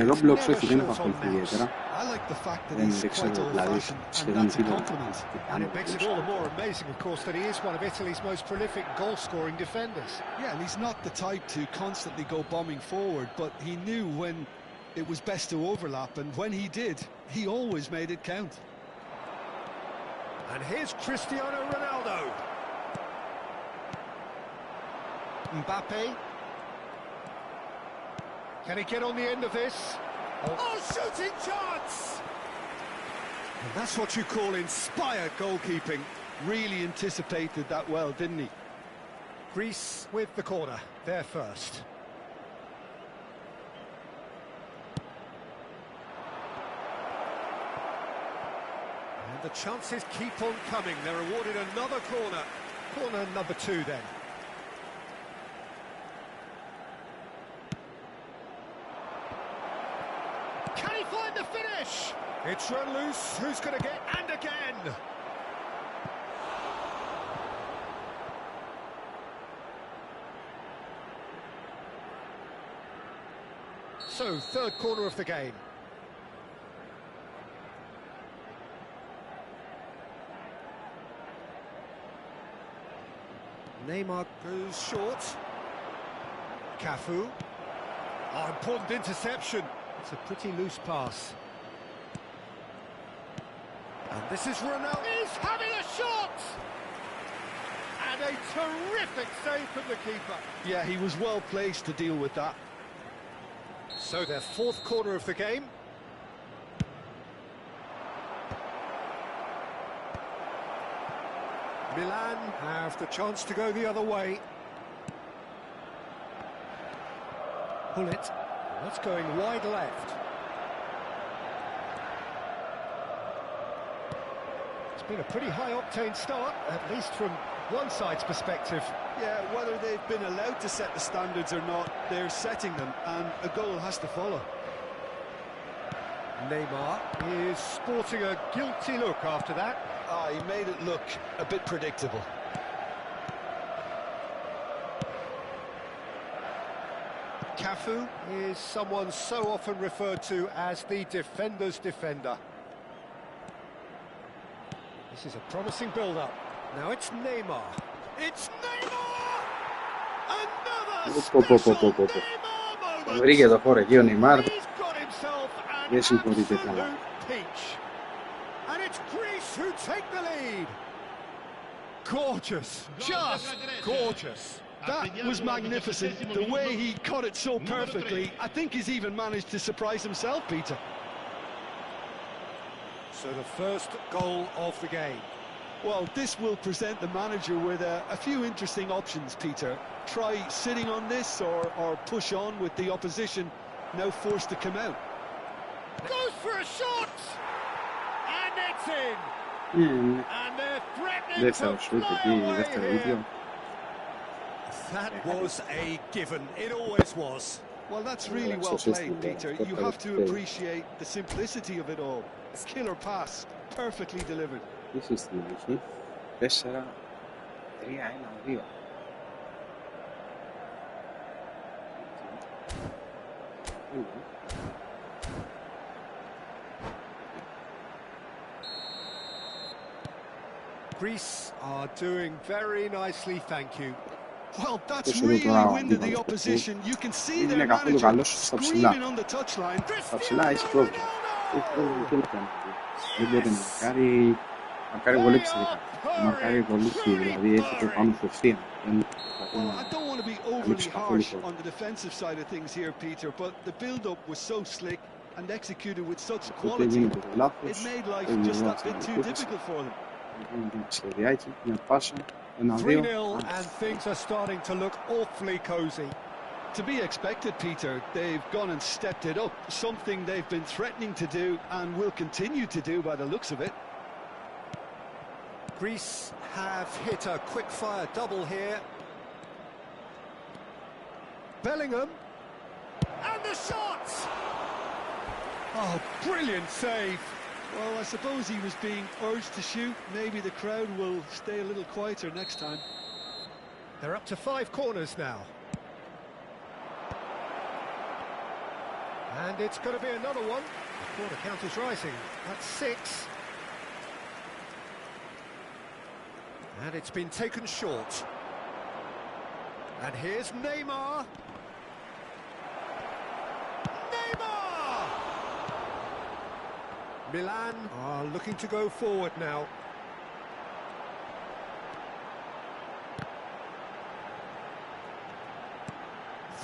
Roblox όχι, δεν έχω ασχοληθεί ιδιαίτερα. Δεν ξέρω δηλαδή σχεδόν τίποτα τι κάνει. Yeah, and he's not the type to constantly go bombing forward, but he knew when it was best to overlap, and when he did, he always made it count. And here's Cristiano Ronaldo. Mbappe. Can he get on the end of this? Oh, shooting chance! And that's what you call inspired goalkeeping. Really anticipated that well, didn't he? Greece with the corner, there first. And the chances keep on coming. They're awarded another corner. Corner number 2 then. Can he find the finish? It's run loose. Who's going to get... And again! So, third corner of the game. Neymar goes short. Cafu. Oh, important interception. It's a pretty loose pass. And this is Ronaldo. He's having a shot! And a terrific save from the keeper. Yeah, he was well placed to deal with that. So their fourth corner of the game. Milan have the chance to go the other way. Pull it. That's going wide left. It's been a pretty high-octane start, at least from one side's perspective. Yeah, whether they've been allowed to set the standards or not, they're setting them, and a goal has to follow. Neymar is sporting a guilty look after that. Ah, he made it look a bit predictable. Cafu is someone so often referred to as the defender's defender. This is a promising build-up. Now it's Neymar. It's Neymar! Another special Neymar moment! Βρήκε το χώρο εκεί ο Neymar. He's got himself an Δεν συγχωρείται καλά. absolute peach. And it's Greece who take the lead. Gorgeous, just gorgeous. That was magnificent. The way he caught it so perfectly. I think he's even managed to surprise himself, Peter. So the first goal of the game. Well, this will present the manager with a few interesting options, Peter. Try sitting on this or push on with the opposition now forced to come out. Goes for a shot! And it's in! And they're threatening to fly away here. That was a given. It always was. Well, that's really well played, Peter. You have to appreciate the simplicity of it all. Killer pass, perfectly delivered. Είσαι στην αρχή 4-3-1-2. Greece are doing very nicely, thank you. Well, that's really winded the opposition. You can see their manager screaming on the touchline. Στα ψηλά έχει πρόβλημα. Έχει πρόβλημα και όλο. Δεν μπορεί να μακάρι βολή ψηλικά. Μακάρι βολή δηλαδή έχει το πάνω στο ευθεία. I don't want to be overly harsh on the defensive side of things here, Peter, but the build-up was so slick and executed with such quality. It made life just that bit too difficult for them. 3-0 and things are starting to look awfully cosy. To be expected, Peter. They've gone and stepped it up, something they've been threatening to do and will continue to do by the looks of it. Greece have hit a quick-fire double here. Bellingham. And the shot! Oh, brilliant save. Well, I suppose he was being urged to shoot. Maybe the crowd will stay a little quieter next time. They're up to 5 corners now. And it's going to be another one. The corner count is rising. That's 6. And it's been taken short. And here's Neymar. Neymar! Milan are looking to go forward now.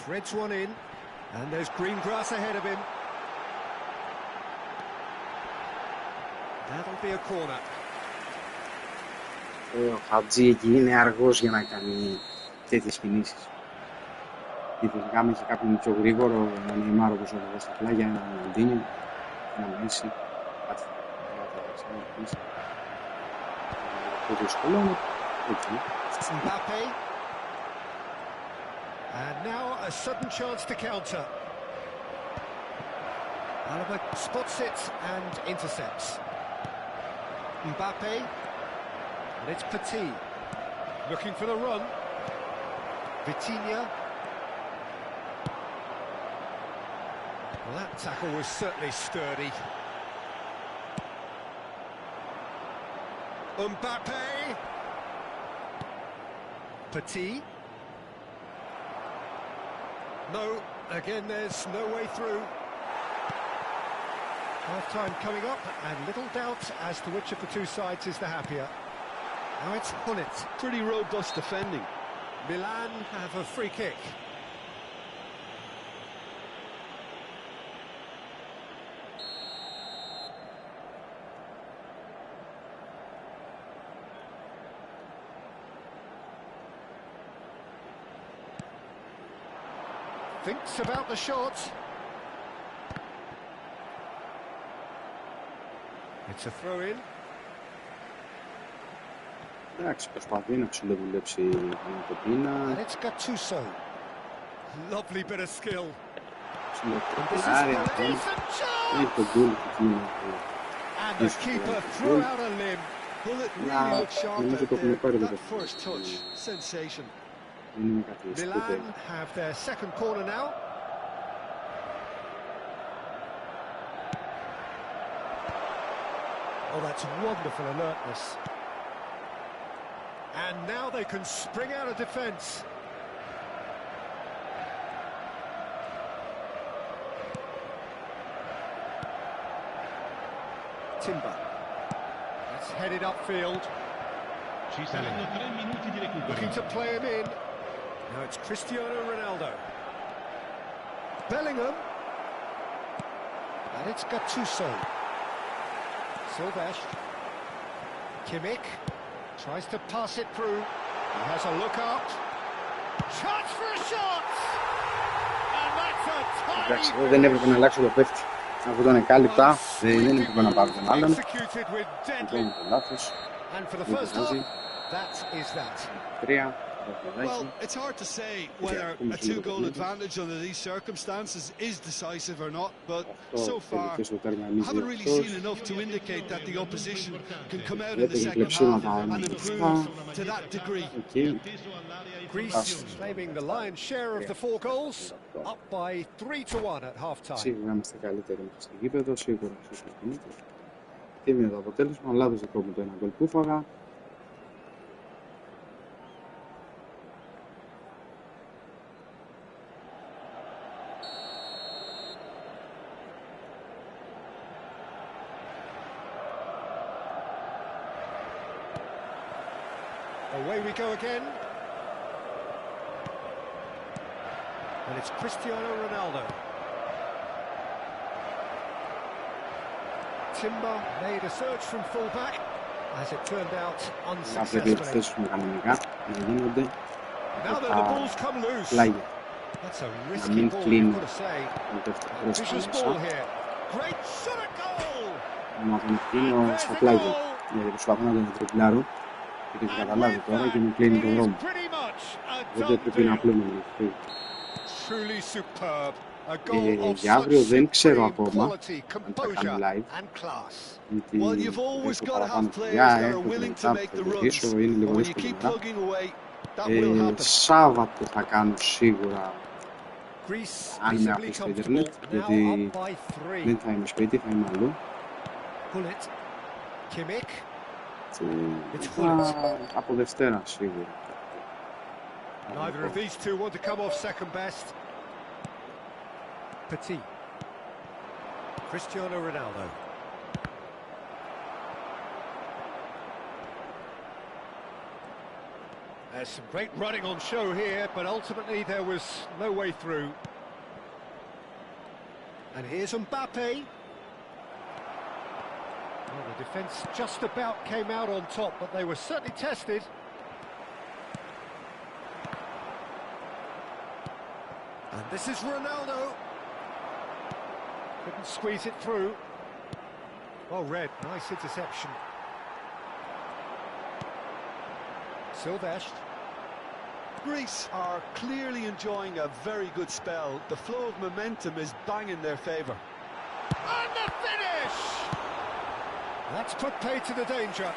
Threads one in. And there's green grass ahead of him. That'll be a corner. Ο Χατζή εκεί είναι αργός για να κάνει τέτοιες κινήσεις. Και τελικά είχε κάποιον πιο γρήγορο, ο Neymar όπως ο στα πλάγια, ένα Μαντίνιο, ένα Μέση, κάτι θα το δύσκολο είναι εκεί. Mbappe. And now a sudden chance to counter. Alaba spots it and intercepts. Mbappe. And it's Petit. Looking for the run. Vitinha. Well, that tackle was certainly sturdy. Mbappe. Petit. No, again there's no way through. Half-time coming up, and little doubt as to which of the two sides is the happier. Now it's Hullet. Pretty robust defending. Milan have a free kick. Thinks about the shot. It's a throw-in. Εντάξει, προσπαθεί να ψηλοβουλέψει το πίνα. And it's Gattuso. Lovely bit of skill. Ψηλοβουλάρει αυτό. Έχει τον γκολ που γίνει. And the keeper threw out a limb. Hullet really looked sharp out there. That first touch, sensation. Milan have their second corner now. Oh, that's wonderful alertness. And now they can spring out of defence. Timber. That's headed upfield. Looking to play him in. Now it's Cristiano Ronaldo. Bellingham. And it's Gattuso. Silvestre. Kimmich. Tries to pass it through. He has a look out. Chance for a shot! And that's a tiny... Εντάξει, εγώ δεν έπρεπε να αλλάξω το παίχτη. Αφού ήταν κάλυπτα, δεν έπρεπε να πάρω τον άλλον. Αυτό είναι το λάθος. And for the first half, that is that. 3. Well, it's hard to say whether a two-goal advantage under these circumstances is decisive or not, but so far I haven't really seen enough to indicate that the opposition can come out in the second half and improve to that degree. Greece claiming the lion's share of the 4 goals, up by 3-1 at half-time. Σίγουρα είμαστε καλύτεροι στο γήπεδο, σίγουρα στο καλύτερο. Τίμιο το αποτέλεσμα, λάθος δικό μου το ένα γκολ που φάγα. Away we go again. And it's Cristiano Ronaldo. Timber made a search from full-back. As it turned out, unsuccessfully. Now that the ball's come loose. That's a risky ball, you've got to say. Vicious ball here. Great shot at goal! There's the goal! Και το καταλάβει τώρα και μου κλείνει τον δρόμο. Δεν πρέπει να πλύνω με για αύριο δεν ξέρω ακόμα αν θα κάνω live. Γιατί έχω παραπάνω δουλειά, έχω μετά που θα βοηθήσω, είναι λίγο δύσκολη μέρα. Σάββατο θα κάνω σίγουρα αν είμαι απλή στο ίντερνετ, γιατί δεν θα είμαι σπίτι, θα είμαι αλλού. Από Δευτέρα σίγουρα. Neither of these two want to come off second best. Petit. Cristiano Ronaldo. There's some great running on show here, but ultimately there was no way through. And here's Mbappe. Well, the defence just about came out on top, but they were certainly tested. And this is Ronaldo. Couldn't squeeze it through. Well read, nice interception. Silvestre. Greece are clearly enjoying a very good spell. The flow of momentum is bang in their favour. And the finish! That's put pay to the danger.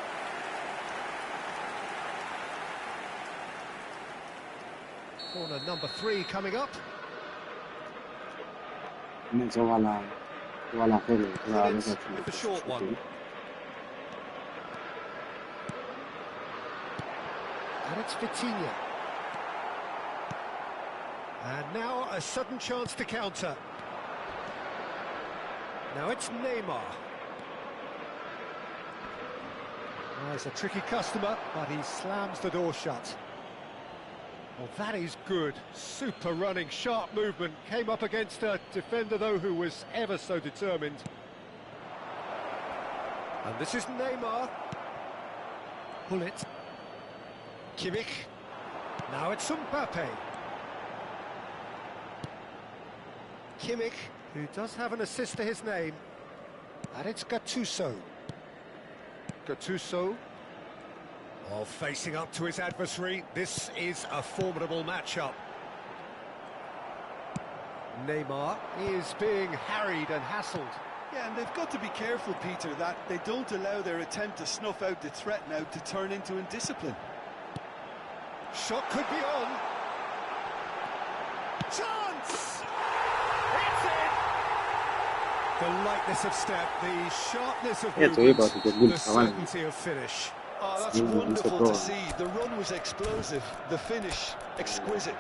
Corner number 3 coming up. Ναι, το έβαλα φεύγω. Τώρα δεν θα With the short one. And it's Vitinha. And now a sudden chance to counter. Now it's Neymar. Well, it's a tricky customer, but he slams the door shut. Well, that is good. Super running, sharp movement. Came up against a defender, though, who was ever so determined. And this is Neymar. Pull it. Kimmich. Now it's Mbappe. Kimmich, who does have an assist to his name. And it's Gattuso. Gattuso. Oh, facing up to his adversary. This is a formidable matchup. Neymar is being harried and hassled. Yeah, and they've got to be careful, Peter, that they don't allow their attempt to snuff out the threat now to turn into indiscipline. Shot could be on. Chance! It's in! The lightness of step, the sharpness of movement, the certainty of finish. Oh, that's wonderful to see. The run was explosive, the finish exquisite.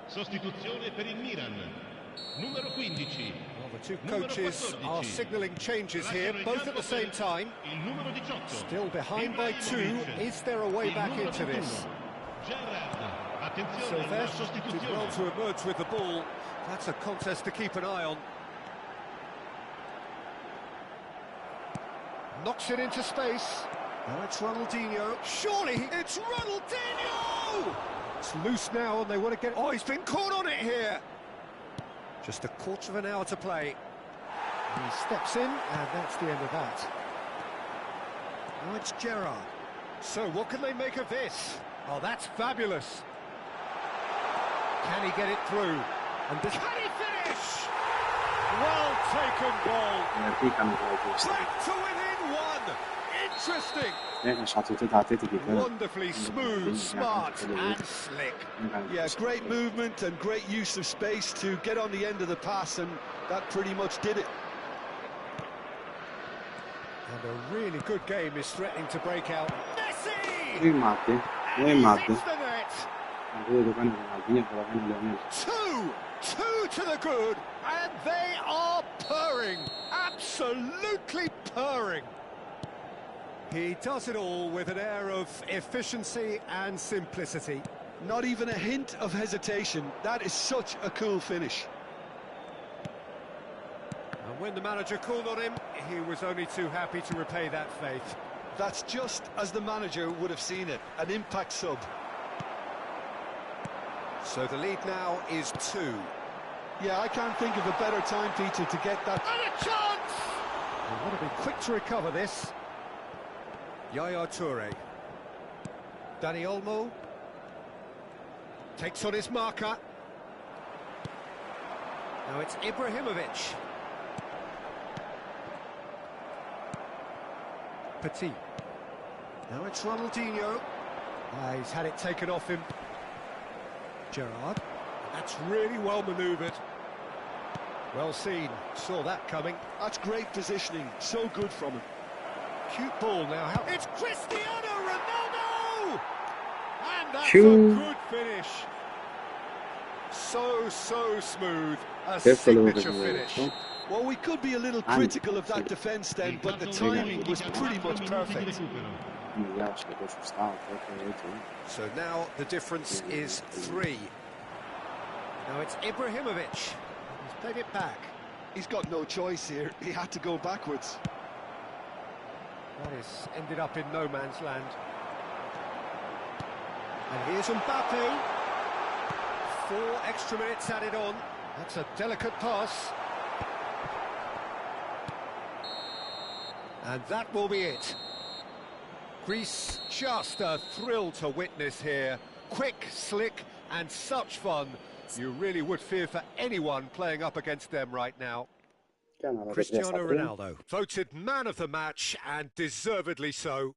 Sostituzione per il Milan. Numero 15. Well, the two coaches are signalling changes here, both at the same time. Il numero 18. Still behind by two. Is there a way back into this? So there, did well to emerge with the ball. That's a contest to keep an eye on. Knocks it into space. Now it's Ronaldinho. Surely it's Ronaldinho! It's loose now and they want to get... Oh, he's been caught on it here! Just a quarter of an hour to play. And he steps in, and that's the end of that. Now it's Gerrard. So what can they make of this? Oh, that's fabulous. Can he get it through? And this... Can he finish? Well taken goal. Back to within one. Interesting. Wonderfully smooth, smart and slick. Yeah, great movement and great use of space to get on the end of the pass, and that pretty much did it. And a really good game is threatening to break out. Messi! Hits the net. Two to the good, and they are purring, absolutely purring. He does it all with an air of efficiency and simplicity. Not even a hint of hesitation. That is such a cool finish. And when the manager called on him, he was only too happy to repay that faith. That's just as the manager would have seen it, an impact sub. So the lead now is 2. Yeah, I can't think of a better time, Peter, to get that. And a chance! They want to be quick to recover this. Yaya Toure. Dani Olmo. Takes on his marker. Now it's Ibrahimovic. Petit. Now it's Ronaldinho. He's had it taken off him. Gerrard. That's really well manoeuvred. Well seen. Saw that coming. That's great positioning. So good from him. Cute ball now. It's Cristiano Ronaldo! And that's a good finish. So smooth. A signature finish. Well, we could be a little critical of that defence then, but the timing was pretty much perfect. So now the difference is 3. Now it's Ibrahimovic. He's played it back. He's got no choice here. He had to go backwards. That is ended up in no man's land. And here's Mbappe. 4 extra minutes added on. That's a delicate pass. And that will be it. Greece, just a thrill to witness here. Quick, slick, and such fun. You really would fear for anyone playing up against them right now. Cristiano Ronaldo, voted man of the match, and deservedly so.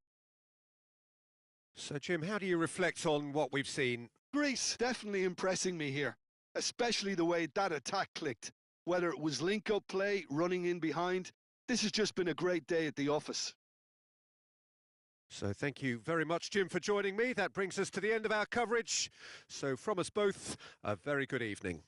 So, Jim, how do you reflect on what we've seen? Greece definitely impressing me here, especially the way that attack clicked. Whether it was link-up play, running in behind, this has just been a great day at the office. So thank you very much, Jim, for joining me. That brings us to the end of our coverage. So from us both, a very good evening.